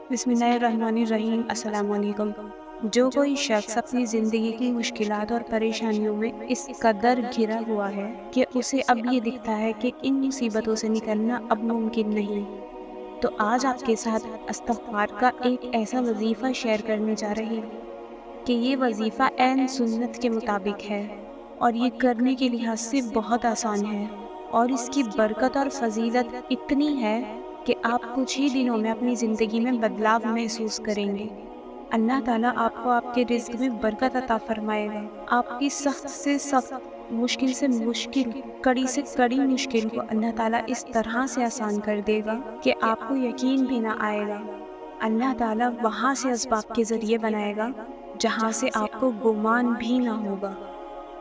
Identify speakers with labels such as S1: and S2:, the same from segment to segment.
S1: بسم اللہ الرحمن الرحیم۔ السلام علیکم۔ جو کوئی شخص اپنی زندگی کی مشکلات اور پریشانیوں میں اس قدر گھرا ہوا ہے کہ اسے اب یہ دکھتا ہے کہ ان مصیبتوں سے نکلنا اب ممکن نہیں، تو آج آپ کے ساتھ استغفار کا ایک ایسا وظیفہ شیئر کرنے جا رہی ہوں کہ یہ وظیفہ عین سنت کے مطابق ہے اور یہ کرنے کے لحاظ سے بہت آسان ہے، اور اس کی برکت اور فضیلت اتنی ہے کہ آپ کچھ ہی دنوں میں اپنی زندگی میں بدلاؤ محسوس کریں گے۔ اللہ تعالیٰ آپ کو آپ کے رزق میں برکت عطا فرمائے گا، آپ کی سخت سے سخت، مشکل سے مشکل، کڑی سے کڑی مشکل کو اللہ تعالیٰ اس طرح سے آسان کر دے گا کہ آپ کو یقین بھی نہ آئے گا۔ اللہ تعالیٰ وہاں سے اسباب کے ذریعے بنائے گا جہاں سے آپ کو گمان بھی نہ ہوگا۔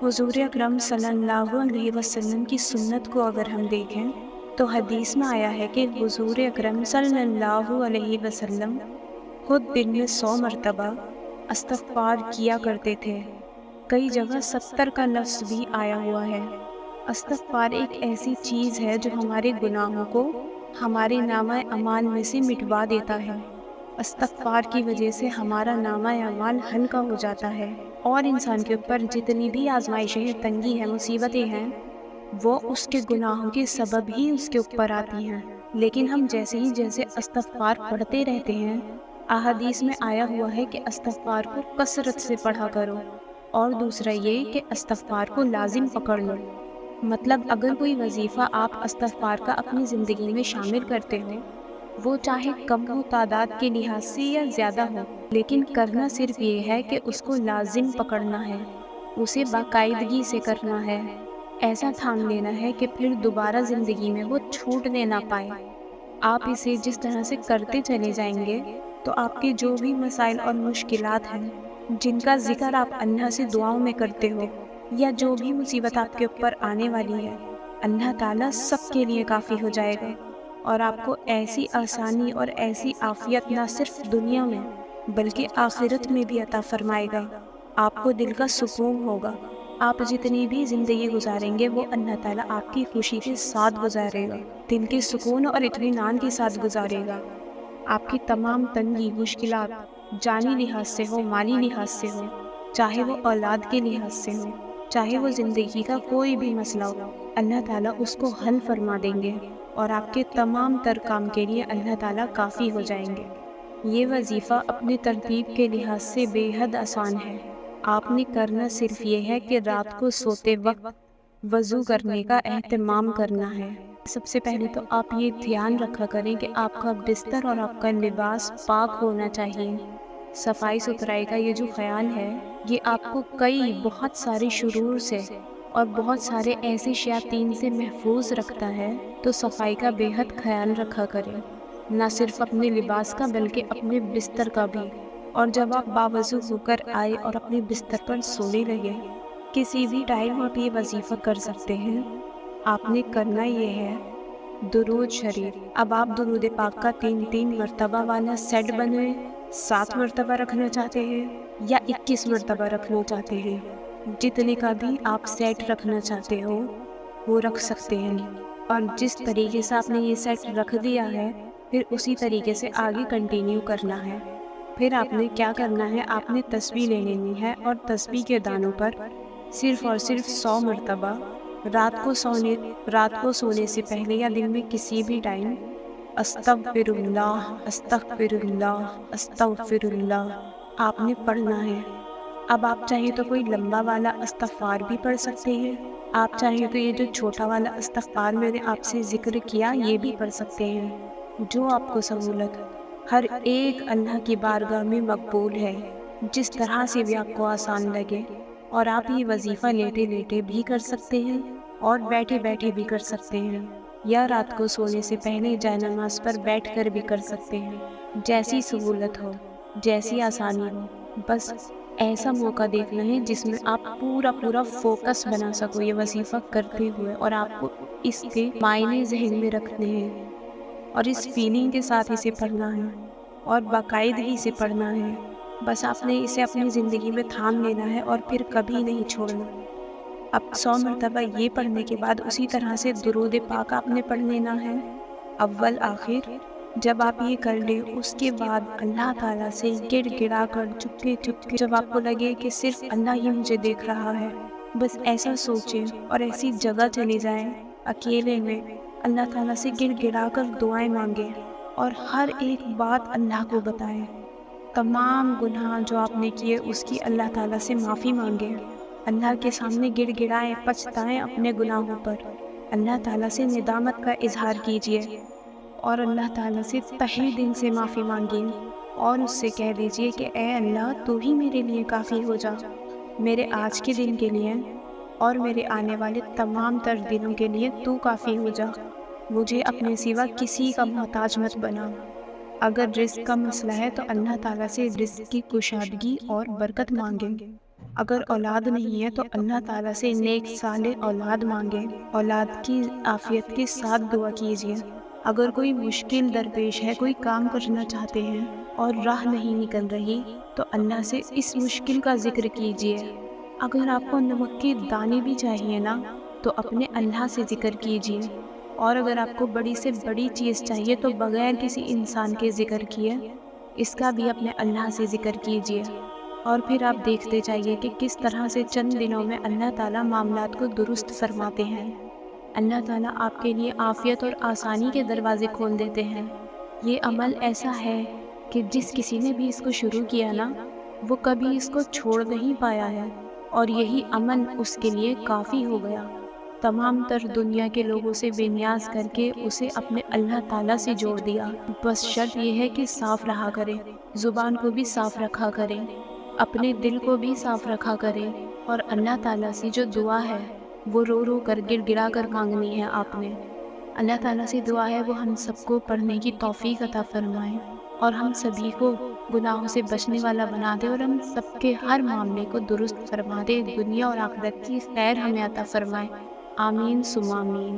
S1: حضور اکرم صلی اللہ علیہ وسلم کی سنت کو اگر ہم دیکھیں تو حدیث میں آیا ہے کہ حضور اکرم صلی اللہ علیہ وسلم خود دن میں 100 مرتبہ استغفار کیا کرتے تھے۔ کئی جگہ 70 کا لفظ بھی آیا ہوا ہے۔ استغفار ایک ایسی چیز ہے جو ہمارے گناہوں کو ہمارے نامہ اعمال میں سے مٹوا دیتا ہے۔ استغفار کی وجہ سے ہمارا نامہ اعمال ہلکا ہو جاتا ہے، اور انسان کے اوپر جتنی بھی آزمائشیں، تنگی ہیں، مصیبتیں ہیں، وہ اس کے گناہوں کے سبب ہی اس کے اوپر آتی ہیں۔ لیکن ہم جیسے استغفار پڑھتے رہتے ہیں، احادیث میں آیا ہوا ہے کہ استغفار کو کثرت سے پڑھا کرو، اور دوسرا یہ کہ استغفار کو لازم پکڑ لو۔ مطلب اگر کوئی وظیفہ آپ استغفار کا اپنی زندگی میں شامل کرتے ہو، وہ چاہے کم ہو تعداد کے لحاظ سے یا زیادہ ہو، لیکن کرنا صرف یہ ہے کہ اس کو لازم پکڑنا ہے، اسے باقاعدگی سے کرنا ہے، ایسا تھام لینا ہے کہ پھر دوبارہ زندگی میں وہ چھوٹنے نہ پائے۔ آپ اسے جس طرح سے کرتے چلے جائیں گے تو آپ کے جو بھی مسائل اور مشکلات ہیں، جن کا ذکر آپ اللہ سے دعاؤں میں کرتے ہو، یا جو بھی مصیبت آپ کے اوپر آنے والی ہے، اللہ تعالیٰ سب کے لیے کافی ہو جائے گا، اور آپ کو ایسی آسانی اور ایسی عافیت نہ صرف دنیا میں بلکہ آخرت میں بھی عطا فرمائے گا۔ آپ کو دل کا سکون ہوگا۔ آپ جتنی بھی زندگی گزاریں گے وہ اللہ تعالیٰ آپ کی خوشی کے ساتھ گزارے گا، دل کے سکون اور اطمینان کے ساتھ گزارے گا۔ آپ کی تمام تنگی، مشکلات، جانی لحاظ سے ہو، مالی لحاظ سے ہو، چاہے وہ اولاد کے لحاظ سے ہو، چاہے وہ زندگی کا کوئی بھی مسئلہ ہو، اللہ تعالیٰ اس کو حل فرما دیں گے، اور آپ کے تمام تر کام کے لیے اللہ تعالیٰ کافی ہو جائیں گے۔ یہ وظیفہ اپنی ترتیب کے لحاظ سے بے حد آسان ہے۔ آپ نے کرنا صرف یہ ہے کہ رات کو سوتے وقت وضو کرنے کا اہتمام کرنا ہے۔ سب سے پہلے تو آپ یہ دھیان رکھا کریں کہ آپ کا بستر اور آپ کا لباس پاک ہونا چاہیے۔ صفائی ستھرائی کا یہ جو خیال ہے، یہ آپ کو بہت سارے شرور سے اور بہت سارے ایسے شیاطین سے محفوظ رکھتا ہے، تو صفائی کا بے حد خیال رکھا کریں، نہ صرف اپنے لباس کا بلکہ اپنے بستر کا بھی۔ اور جب آپ باوضو ہو کر آئے اور اپنے بستر پر سونے لگے، کسی بھی ٹائم آپ یہ وظیفہ کر سکتے ہیں۔ آپ نے کرنا یہ ہے درود شریف۔ اب آپ درود پاک کا 3 مرتبہ والا سیٹ بنائیں۔ 7 مرتبہ رکھنا چاہتے ہیں یا 21 مرتبہ رکھنا چاہتے ہیں، جتنے کا بھی آپ سیٹ رکھنا چاہتے ہو وہ رکھ سکتے ہیں۔ اور جس طریقے سے آپ نے یہ سیٹ رکھ دیا ہے، پھر اسی طریقے سے آگے کنٹینیو کرنا ہے۔ پھر آپ نے کیا کرنا ہے، آپ نے تسبیح لے لینی ہے، اور تسبیح کے دانوں پر صرف اور صرف 100 مرتبہ رات کو سونے سے پہلے یا دن میں کسی بھی ٹائم استغفر اللہ، استغفر اللہ، استغفر اللہ آپ نے پڑھنا ہے۔ اب آپ چاہیں تو کوئی لمبا والا استغفار بھی پڑھ سکتے ہیں، آپ چاہیں تو یہ جو چھوٹا والا استغفار میں نے آپ سے ذکر کیا یہ بھی پڑھ سکتے ہیں، جو آپ کو سہولت۔ ہر ایک اللہ کی بارگاہ میں مقبول ہے، جس طرح سے بھی آپ کو آسان لگے، اور آپ یہ وظیفہ لیٹے لیٹے بھی کر سکتے ہیں اور بیٹھے بیٹھے بھی کر سکتے ہیں، یا رات کو سونے سے پہلے جائے نماز پر بیٹھ کر بھی کر سکتے ہیں، جیسی سہولت ہو، جیسی آسانی ہو۔ بس ایسا موقع دیکھنا ہے جس میں آپ پورا فوکس بنا سکو یہ وظیفہ کرتے ہوئے، اور آپ کو اس کے معنی ذہن میں رکھنے ہیں، اور اس فیلنگ کے ساتھ اسے پڑھنا ہے، اور باقاعدگی سے پڑھنا ہے۔ بس آپ نے اسے اپنی زندگی میں تھام لینا ہے اور پھر کبھی نہیں چھوڑنا۔ اب 100 مرتبہ یہ پڑھنے کے بعد اسی طرح سے درود پاک آپ نے پڑھ لینا ہے، اول آخر، جب آپ یہ کر لیں اس کے بعد اللہ تعالیٰ سے گڑ گڑا کر چپکے چپکے، جب آپ کو لگے کہ صرف اللہ ہی مجھے دیکھ رہا ہے، بس ایسا سوچیں اور ایسی جگہ چلی جائیں اکیلے میں، اللہ تعالیٰ سے گڑ گڑا کر دعائیں مانگیں اور ہر ایک بات اللہ کو بتائیں۔ تمام گناہ جو آپ نے کیے اس کی اللہ تعالیٰ سے معافی مانگیں، اللہ کے سامنے گڑ گڑائیں، پچھتائیں اپنے گناہوں پر، اللہ تعالیٰ سے ندامت کا اظہار کیجیے اور اللہ تعالیٰ سے تہہ دل سے معافی مانگیں اور اس سے کہہ دیجیے کہ اے اللہ، تو ہی میرے لیے کافی ہو جا، میرے آج کے دن کے لیے اور میرے آنے والے تمام تر دنوں کے لیے تو کافی ہو جا، مجھے اپنے سوا کسی کا محتاج مت بنا۔ اگر رزق کا مسئلہ ہے تو اللہ تعالیٰ سے رزق کی کشادگی اور برکت مانگیں، اگر اولاد نہیں ہے تو اللہ تعالیٰ سے نیک صالح اولاد مانگیں، اولاد کی عافیت کے ساتھ دعا کیجیے۔ اگر کوئی مشکل درپیش ہے، کوئی کام کرنا چاہتے ہیں اور راہ نہیں نکل رہی تو اللہ سے اس مشکل کا ذکر کیجیے۔ اگر آپ کو نمک کے دانے بھی چاہیے نا تو اپنے اللہ سے ذکر کیجیے، اور اگر آپ کو بڑی سے بڑی چیز چاہیے تو بغیر کسی انسان کے ذکر کیے اس کا بھی اپنے اللہ سے ذکر کیجیے، اور پھر آپ دیکھتے جائیے کہ کس طرح سے چند دنوں میں اللہ تعالیٰ معاملات کو درست فرماتے ہیں۔ اللہ تعالیٰ آپ کے لیے عافیت اور آسانی کے دروازے کھول دیتے ہیں۔ یہ عمل ایسا ہے کہ جس کسی نے بھی اس کو شروع کیا نا وہ کبھی اس کو چھوڑ نہیں پایا ہے، اور یہی عمل اس کے لیے کافی ہو گیا، تمام تر دنیا کے لوگوں سے بے نیاز کر کے اسے اپنے اللہ تعالیٰ سے جوڑ دیا۔ بس شرط یہ ہے کہ صاف رہا کرے، زبان کو بھی صاف رکھا کرے، اپنے دل کو بھی صاف رکھا کرے، اور اللہ تعالیٰ سے جو دعا ہے وہ رو رو کر گڑ گڑا کر مانگنی ہے آپ نے۔ اللہ تعالیٰ سے دعا ہے وہ ہم سب کو پڑھنے کی توفیق عطا فرمائے اور ہم سبھی کو گناہوں سے بچنے والا بنا دے، اور ہم سب کے ہر معاملے کو درست فرما دے، دنیا اور آخرت کی خیر ہمیں عطا فرمائے۔ آمین ثم آمین۔